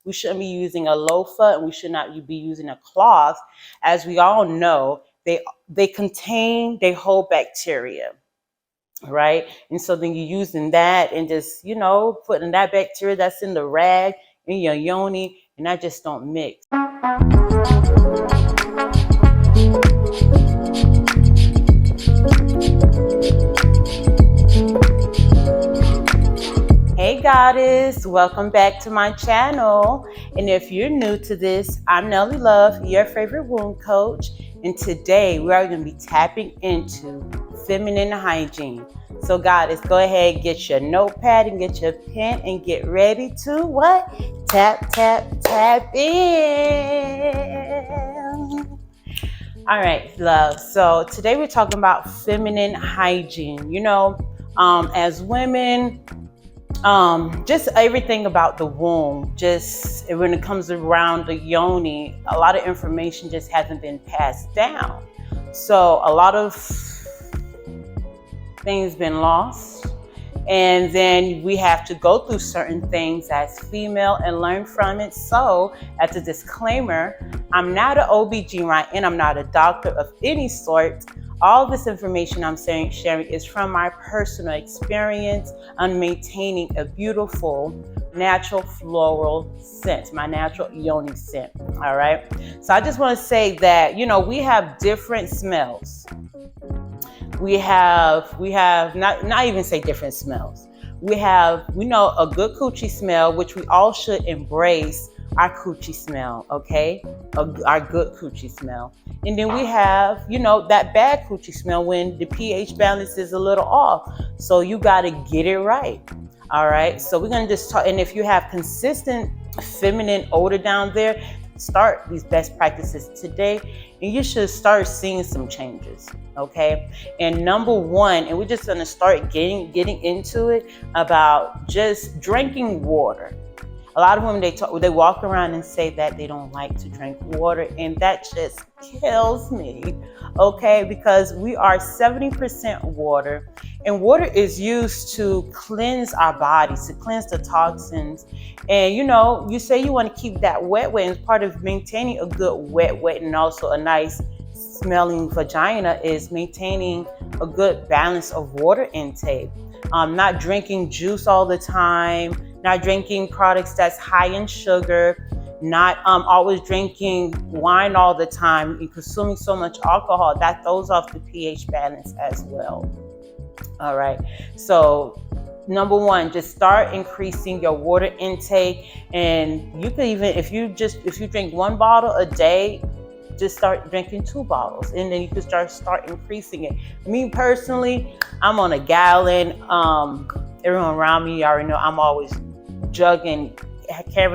We shouldn't be using a loofah, and we should not be using a cloth. As we all know, they hold bacteria, right? And so then you're using that and just, putting that bacteria that's in the rag in your yoni, and that just don't mix. Hey goddess, welcome back to my channel. And if you're new to this, I'm Nellie Love, your favorite wound coach. And today we are going to be tapping into feminine hygiene. So goddess, go ahead, get your notepad and get your pen and get ready to what? Tap, tap, tap in. All right, love. So today we're talking about feminine hygiene. As women, just everything about the womb, just when it comes around the yoni, a lot of information just hasn't been passed down. So a lot of things been lost, and then we have to go through certain things as female and learn from it. So as a disclaimer, I'm not an OB/GYN, I'm not a doctor of any sort. All this information I'm sharing is from my personal experience on maintaining a beautiful natural floral scent, my natural yoni scent. All right. So I just want to say that, we have different smells. We have not even say different smells. We know a good coochie smell, which we all should embrace our coochie smell, okay? Our good coochie smell. And then we have, that bad coochie smell when the pH balance is a little off. So you got to get it right. All right. So we're going to just talk. And if you have consistent feminine odor down there, start these best practices today, and you should start seeing some changes. Okay. And number one, and we're just going to start getting into it, about just drinking water. A lot of women, they walk around and say that they don't like to drink water, and that just kills me, okay? Because we are 70% water, and water is used to cleanse our bodies, to cleanse the toxins. And you say you want to keep that wet, and part of maintaining a good wet, and also a nice smelling vagina is maintaining a good balance of water intake. Not drinking juice all the time, not drinking products that's high in sugar, not always drinking wine all the time and consuming so much alcohol. That throws off the pH balance as well. All right. So number one, just start increasing your water intake. And you can even, if you drink one bottle a day, just start drinking 2 bottles, and then you can start increasing it. Me personally, I'm on a gallon. Everyone around me already know I'm always carrying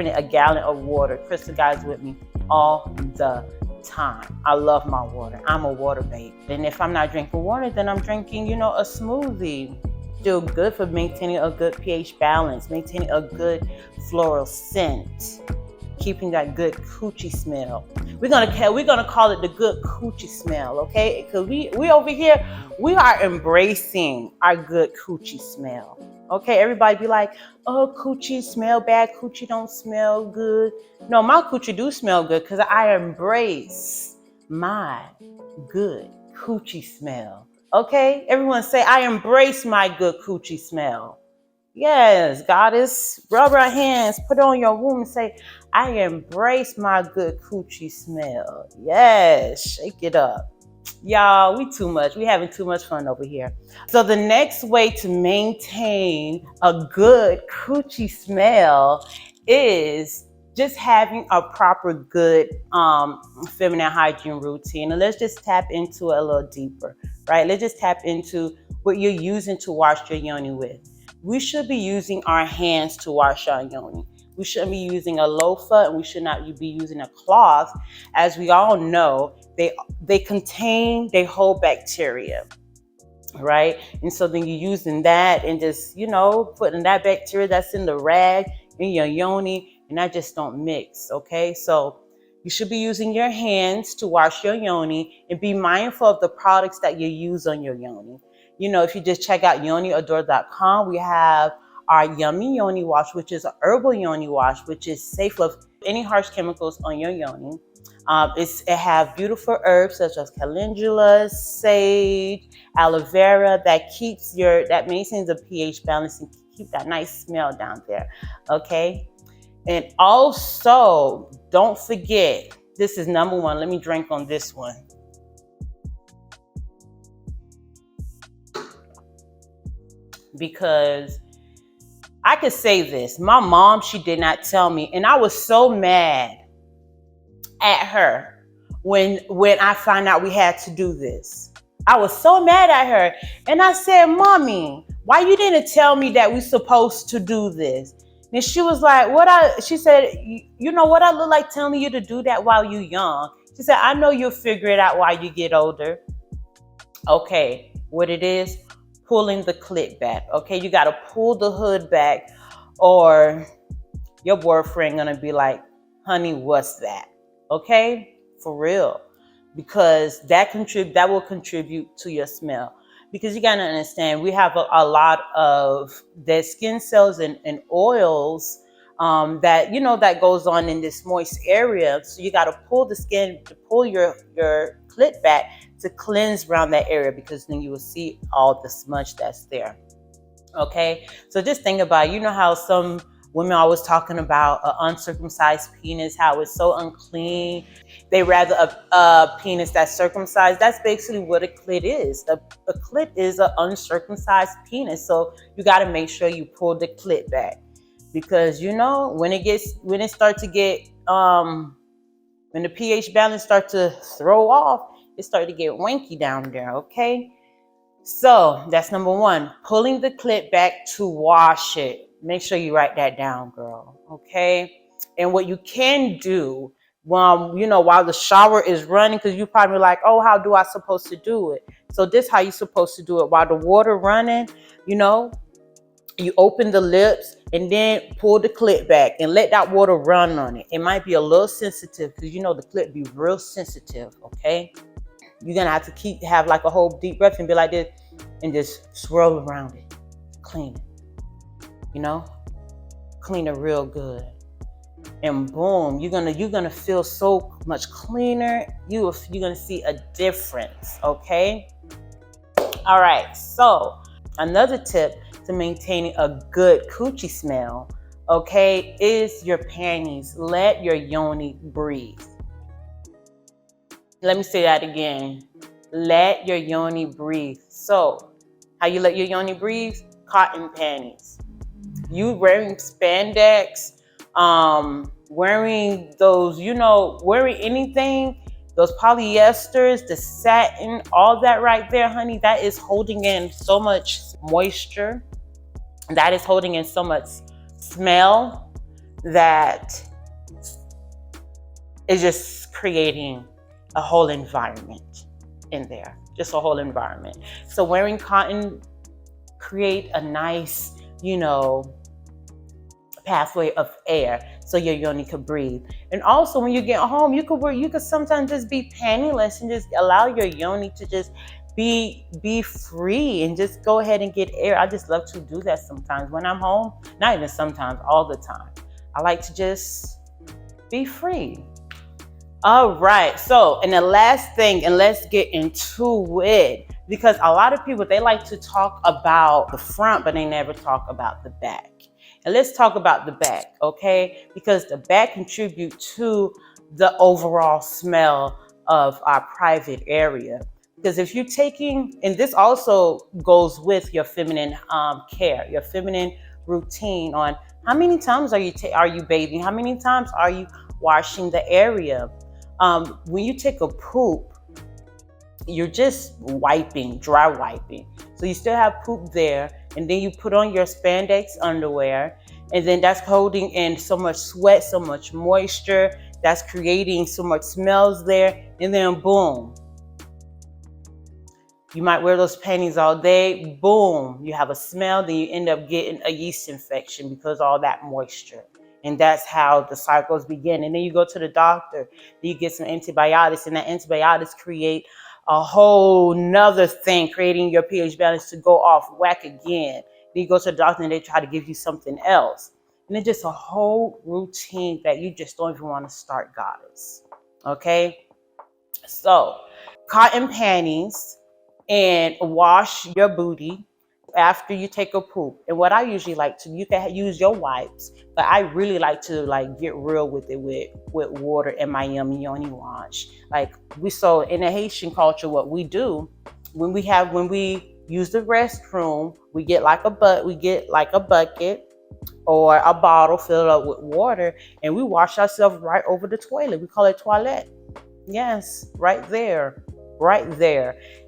a gallon of water. Crystal Guy's with me all the time. I love my water. I'm a water babe. And if I'm not drinking water, then I'm drinking, a smoothie. Still good for maintaining a good pH balance, maintaining a good floral scent, keeping that good coochie smell. We're gonna call it the good coochie smell, okay? Because we over here, we are embracing our good coochie smell. Okay, everybody be like, oh, coochie smell bad, coochie don't smell good. No, my coochie do smell good because I embrace my good coochie smell. Okay, everyone say, I embrace my good coochie smell. Yes, goddess, rub our hands, put it on your womb and say, I embrace my good coochie smell. Yes, shake it up. Y'all, we too much. We having too much fun over here. So the next way to maintain a good coochie smell is just having a proper good feminine hygiene routine. And let's just tap into it a little deeper, right? Let's just tap into what you're using to wash your yoni with. We should be using our hands to wash our yoni. We shouldn't be using a loofah, and we should not be using a cloth. As we all know, they hold bacteria, right? And so then you're using that and just, putting that bacteria that's in the rag in your yoni, and that just don't mix, okay? So you should be using your hands to wash your yoni, and be mindful of the products that you use on your yoni. If you just check out yoniadore.com, we have our Yummy Yoni Wash, which is an herbal yoni wash, which is safe of any harsh chemicals on your yoni. It have beautiful herbs such as calendula, sage, aloe vera that maintains the pH balance and keep that nice smell down there. Okay. And also, don't forget, this is number one. Let me drink on this one. Because I could say this. My mom, she did not tell me. And I was so mad at her when I found out we had to do this. I was so mad at her. And I said, Mommy, why you didn't tell me that we're supposed to do this? And she was like, she said, you know what I look like telling you to do that while you're young? She said, I know you'll figure it out while you get older. Okay, what it is, pulling the clit back. Okay, you got to pull the hood back or your boyfriend gonna be like, honey, what's that? Okay, for real. Because that will contribute to your smell. Because you gotta understand, we have a lot of dead skin cells and oils that that goes on in this moist area. So you gotta pull the skin to pull your clit back to cleanse around that area, because then you will see all the smudge that's there. Okay, so just think about it. You know how some women always talking about an uncircumcised penis, how it's so unclean. They rather a penis that's circumcised. That's basically what a clit is. A clit is an uncircumcised penis. So you got to make sure you pull the clit back, because when it starts to get when the pH balance starts to throw off, it starts to get wanky down there. Okay, so that's number one, pulling the clit back to wash it. Make sure you write that down, girl. Okay. And what you can do while the shower is running, because you probably like, oh, how do I supposed to do it? So this how you supposed to do it. While the water running, you open the lips and then pull the clit back and let that water run on it. It might be a little sensitive because the clit be real sensitive. Okay. You're gonna have to have like a whole deep breath and be like this and just swirl around it, clean it. Clean it real good, and boom, you're gonna feel so much cleaner. You're gonna see a difference. Okay. All right. So another tip to maintaining a good coochie smell, okay, is your panties. Let your yoni breathe. Let me say that again. Let your yoni breathe. So how you let your yoni breathe? Cotton panties. You wearing spandex, wearing those, wearing anything, those polyesters, the satin, all that right there, honey, that is holding in so much moisture. That is holding in so much smell that is just creating a whole environment in there, just a whole environment. So wearing cotton create a nice, pathway of air so your yoni could breathe. And also when you get home, you could sometimes just be pantyless and just allow your yoni to just be free and just go ahead and get air. I just love to do that sometimes when I'm home. Not even sometimes, all the time. I like to just be free. All right. So, and the last thing, and let's get into it, because a lot of people, they like to talk about the front, but they never talk about the back. And let's talk about the back, okay? Because the back contributes to the overall smell of our private area. Because if you're taking, and this also goes with your feminine care, your feminine routine on how many times are you bathing? How many times are you washing the area? When you take a poop, you're just wiping, dry wiping. So you still have poop there, and then you put on your spandex underwear, and then that's holding in so much sweat, so much moisture, that's creating so much smells there, and then boom. You might wear those panties all day, boom, you have a smell, then you end up getting a yeast infection because of all that moisture. And that's how the cycles begin. And then you go to the doctor, then you get some antibiotics, and that antibiotics create a whole nother thing, creating your pH balance to go off whack again. Then you go to the doctor and they try to give you something else. And it's just a whole routine that you just don't even want to start, goddess. Okay? So, cotton panties and wash your booty after you take a poop. And what I usually like to, you can use your wipes, but I really like to like get real with it with water and my yoni wash. Like so in the Haitian culture, what we do when we use the restroom, we get like a bucket or a bottle filled up with water, and we wash ourselves right over the toilet. We call it toilette. Yes, right there.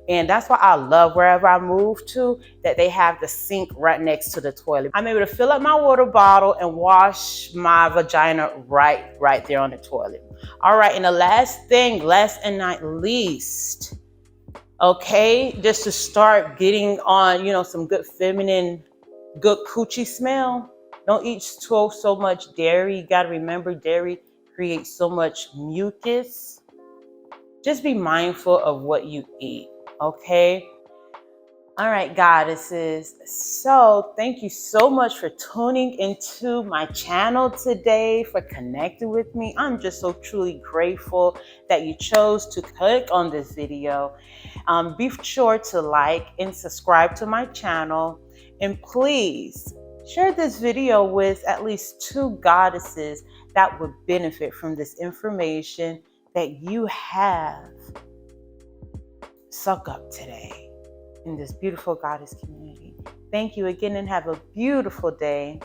And that's why I love wherever I move to that they have the sink right next to the toilet. I'm able to fill up my water bottle and wash my vagina right there on the toilet. All right, and the last thing, last and not least, okay, just to start getting on, some good feminine, good coochie smell. Don't eat so much dairy. You got to remember, dairy creates so much mucus. Just be mindful of what you eat, okay? All right, goddesses. So thank you so much for tuning into my channel today, for connecting with me. I'm just so truly grateful that you chose to click on this video. Be sure to like and subscribe to my channel. And please share this video with at least 2 goddesses that would benefit from this information that you have suck up today in this beautiful goddess community. Thank you again and have a beautiful day.